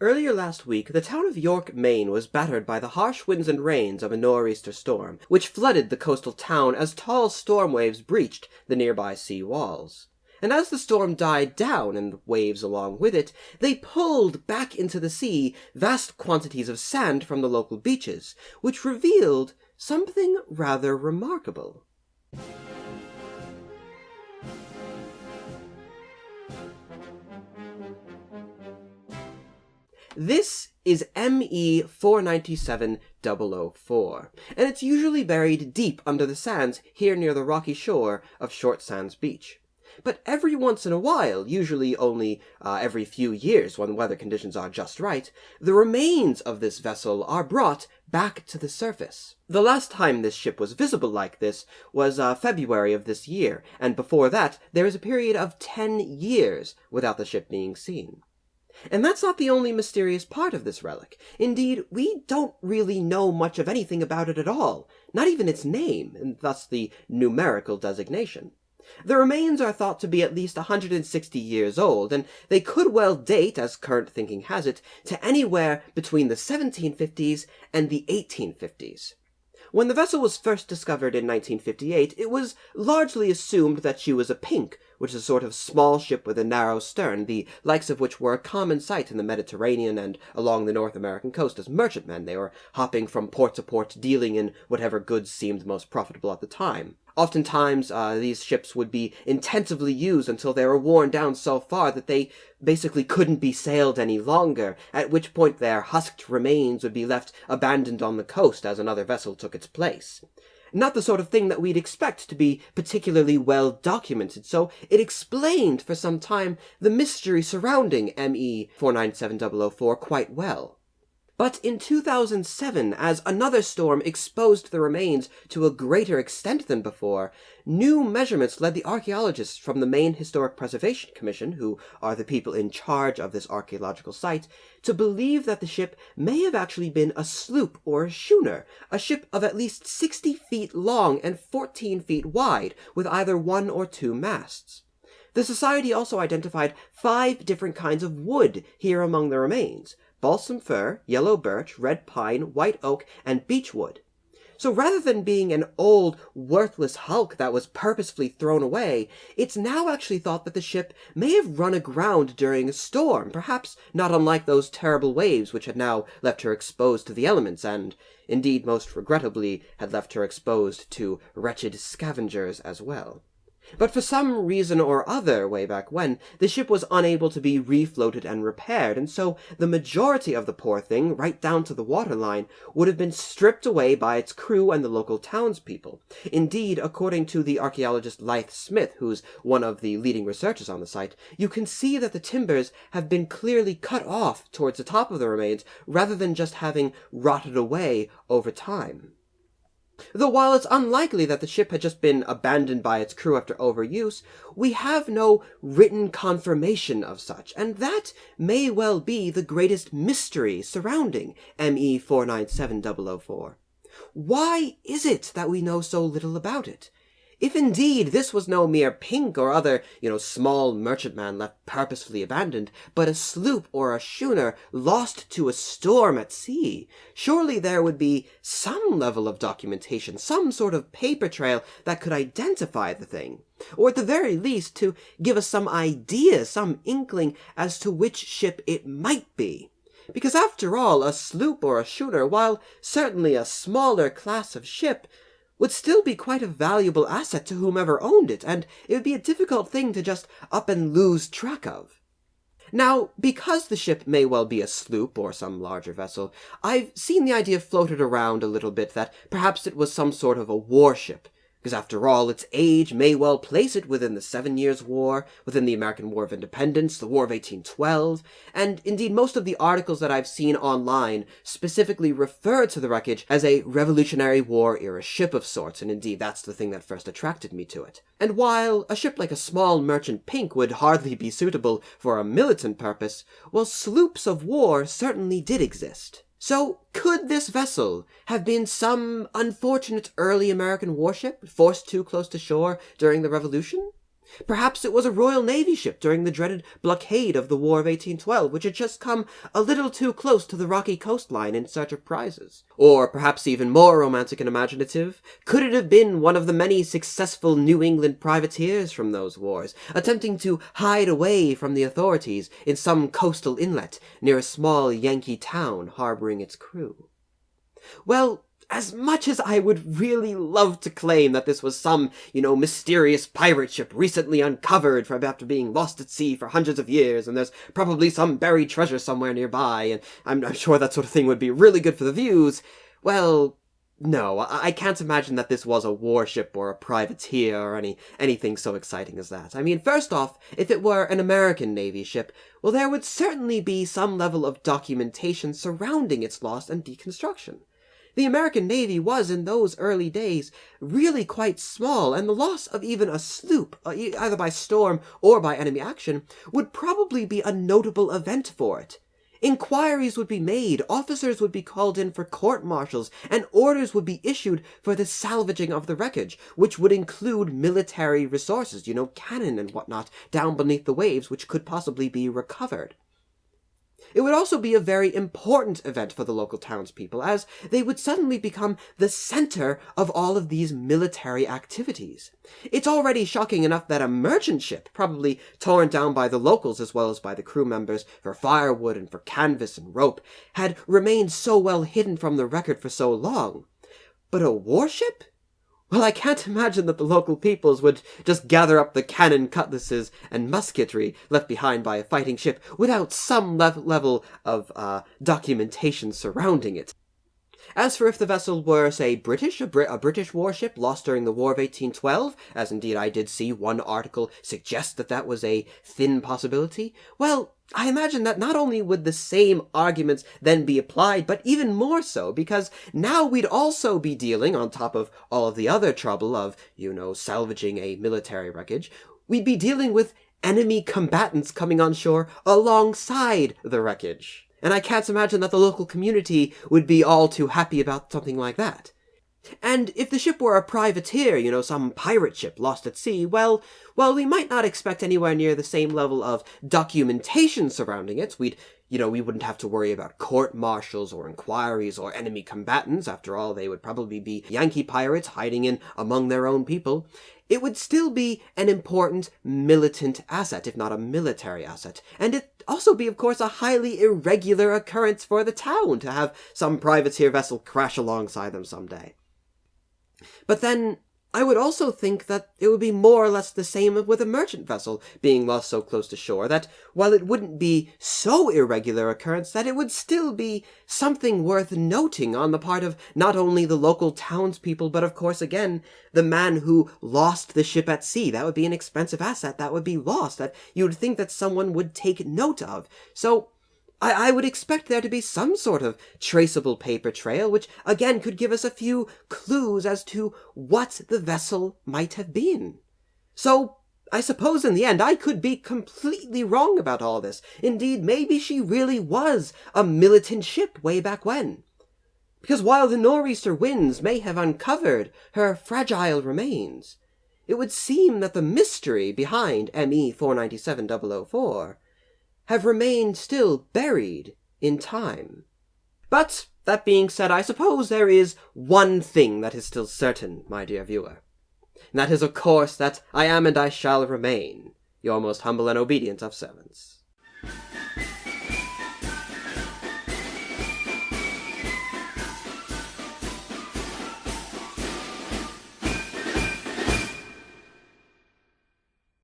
Earlier last week, the town of York, Maine was battered by the harsh winds and rains of a nor'easter storm, which flooded the coastal town as tall storm waves breached the nearby sea walls. And as the storm died down, and the waves along with it, they pulled back into the sea vast quantities of sand from the local beaches, which revealed something rather remarkable. This is ME 497004, and it's usually buried deep under the sands here near the rocky shore of Short Sands Beach. But every once in a while, usually only every few years when weather conditions are just right, the remains of this vessel are brought back to the surface. The last time this ship was visible like this was February of this year, and before that there is a period of 10 years without the ship being seen. And that's not the only mysterious part of this relic. Indeed, we don't really know much of anything about it at all, not even its name, and thus the numerical designation. The remains are thought to be at least 160 years old, and they could well date, as current thinking has it, to anywhere between the 1750s and the 1850s. When the vessel was first discovered in 1958, it was largely assumed that she was a pink, which is a sort of small ship with a narrow stern, the likes of which were a common sight in the Mediterranean and along the North American coast as merchantmen. They were hopping from port to port, dealing in whatever goods seemed most profitable at the time. Oftentimes, these ships would be intensively used until they were worn down so far that they basically couldn't be sailed any longer, at which point their husked remains would be left abandoned on the coast as another vessel took its place. Not the sort of thing that we'd expect to be particularly well documented, so it explained for some time the mystery surrounding ME 497004 quite well. But in 2007, as another storm exposed the remains to a greater extent than before, new measurements led the archaeologists from the Maine Historic Preservation Commission, who are the people in charge of this archaeological site, to believe that the ship may have actually been a sloop or a schooner, a ship of at least 60 feet long and 14 feet wide, with either one or two masts. The society also identified 5 different kinds of wood here among the remains: balsam fir, yellow birch, red pine, white oak, and beechwood. So rather than being an old, worthless hulk that was purposefully thrown away, it's now actually thought that the ship may have run aground during a storm, perhaps not unlike those terrible waves which had now left her exposed to the elements, and, indeed most regrettably, had left her exposed to wretched scavengers as well. But for some reason or other, way back when, the ship was unable to be refloated and repaired, and so the majority of the poor thing, right down to the waterline, would have been stripped away by its crew and the local townspeople. Indeed, according to the archaeologist Lythe Smith, who's one of the leading researchers on the site, you can see that the timbers have been clearly cut off towards the top of the remains, rather than just having rotted away over time. Though while it's unlikely that the ship had just been abandoned by its crew after overuse, we have no written confirmation of such, and that may well be the greatest mystery surrounding ME 497004. Why is it that we know so little about it? If indeed this was no mere pink or other, small merchantman left purposefully abandoned, but a sloop or a schooner lost to a storm at sea, surely there would be some level of documentation, some sort of paper trail that could identify the thing. Or at the very least, to give us some idea, some inkling as to which ship it might be. Because after all, a sloop or a schooner, while certainly a smaller class of ship, would still be quite a valuable asset to whomever owned it, and it would be a difficult thing to just up and lose track of. Now, because the ship may well be a sloop or some larger vessel, I've seen the idea floated around a little bit that perhaps it was some sort of a warship, because after all, its age may well place it within the 7 Years' War, within the American War of Independence, the War of 1812, and indeed most of the articles that I've seen online specifically refer to the wreckage as a Revolutionary War-era ship of sorts, and indeed that's the thing that first attracted me to it. And while a ship like a small merchant pink would hardly be suitable for a militant purpose, well, sloops of war certainly did exist. So, could this vessel have been some unfortunate early American warship forced too close to shore during the Revolution? Perhaps it was a Royal Navy ship during the dreaded blockade of the War of 1812, which had just come a little too close to the rocky coastline in search of prizes. Or, perhaps even more romantic and imaginative, could it have been one of the many successful New England privateers from those wars, attempting to hide away from the authorities in some coastal inlet near a small Yankee town harboring its crew? Well, as much as I would really love to claim that this was some, mysterious pirate ship recently uncovered from after being lost at sea for hundreds of years, and there's probably some buried treasure somewhere nearby, and I'm sure that sort of thing would be really good for the views, well, no, I can't imagine that this was a warship or a privateer or anything so exciting as that. I mean, first off, if it were an American Navy ship, well, there would certainly be some level of documentation surrounding its loss and deconstruction. The American Navy was, in those early days, really quite small, and the loss of even a sloop, either by storm or by enemy action, would probably be a notable event for it. Inquiries would be made, officers would be called in for court-martials, and orders would be issued for the salvaging of the wreckage, which would include military resources, cannon and whatnot, down beneath the waves, which could possibly be recovered. It would also be a very important event for the local townspeople, as they would suddenly become the center of all of these military activities. It's already shocking enough that a merchant ship, probably torn down by the locals as well as by the crew members for firewood and for canvas and rope, had remained so well hidden from the record for so long. But a warship? Well, I can't imagine that the local peoples would just gather up the cannon, cutlasses, and musketry left behind by a fighting ship without some level of documentation surrounding it. As for if the vessel were, say, British, a British warship lost during the War of 1812, as indeed I did see one article suggest that was a thin possibility, well, I imagine that not only would the same arguments then be applied, but even more so, because now we'd also be dealing, on top of all of the other trouble of, salvaging a military wreckage, we'd be dealing with enemy combatants coming on shore alongside the wreckage. And I can't imagine that the local community would be all too happy about something like that. And if the ship were a privateer, some pirate ship lost at sea, well, we might not expect anywhere near the same level of documentation surrounding it. We wouldn't have to worry about court-martials or inquiries or enemy combatants. After all, they would probably be Yankee pirates hiding in among their own people. It would still be an important militant asset, if not a military asset. And it also be, of course, a highly irregular occurrence for the town to have some privateer vessel crash alongside them someday. But then, I would also think that it would be more or less the same with a merchant vessel being lost so close to shore, that while it wouldn't be so irregular occurrence, that it would still be something worth noting on the part of not only the local townspeople, but of course, again, the man who lost the ship at sea. That would be an expensive asset that would be lost, that you would think that someone would take note of. So, I would expect there to be some sort of traceable paper trail, which again could give us a few clues as to what the vessel might have been. So, I suppose in the end I could be completely wrong about all this. Indeed, maybe she really was a militant ship way back when. Because while the nor'easter winds may have uncovered her fragile remains, it would seem that the mystery behind ME 497004 have remained still buried in time. But, that being said, I suppose there is one thing that is still certain, my dear viewer. And that is, of course, that I am and I shall remain your most humble and obedient of servants.